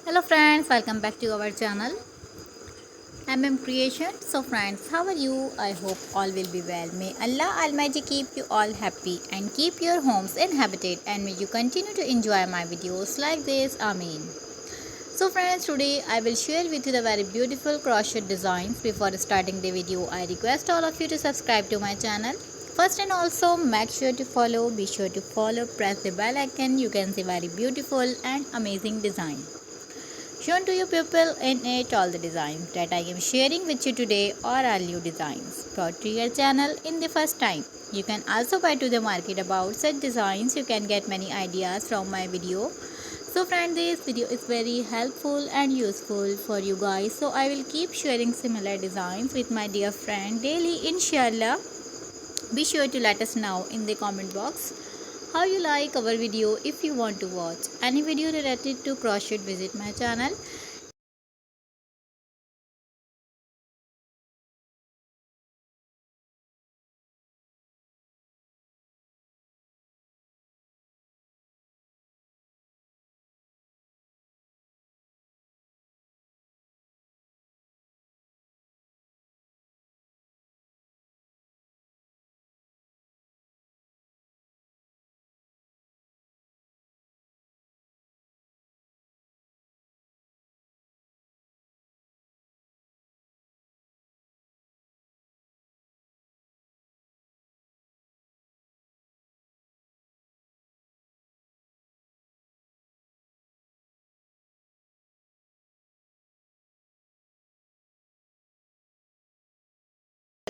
Hello friends, welcome back to our channel Creation. So friends, how are you? I hope all will be well. May Allah Almighty keep you all happy and keep your homes inhabited, and may you continue to enjoy my videos like this. Amen. So friends, today I will share with you the very beautiful crochet designs. Before starting the video, I request all of you to subscribe to my channel. First and also make sure to follow, be sure to follow, press the bell icon. You can see very beautiful and amazing design shown to you people in it. All the designs that I am sharing with you today are all new designs brought to your channel in the first time. You can also buy to the market about such designs. You can get many ideas from my video. So friend, this video is very helpful and useful for you guys. So I will keep sharing similar designs with my dear friend daily, inshallah. Be sure to let us know in the comment box how you like our video. If you want to watch any video related to crochet, visit my channel.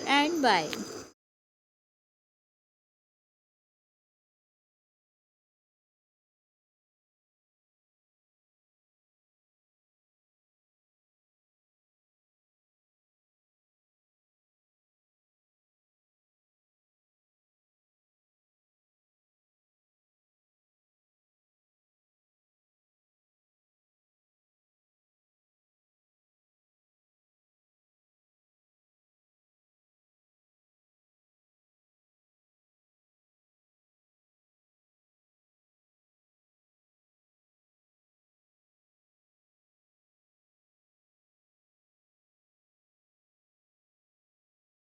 And bye.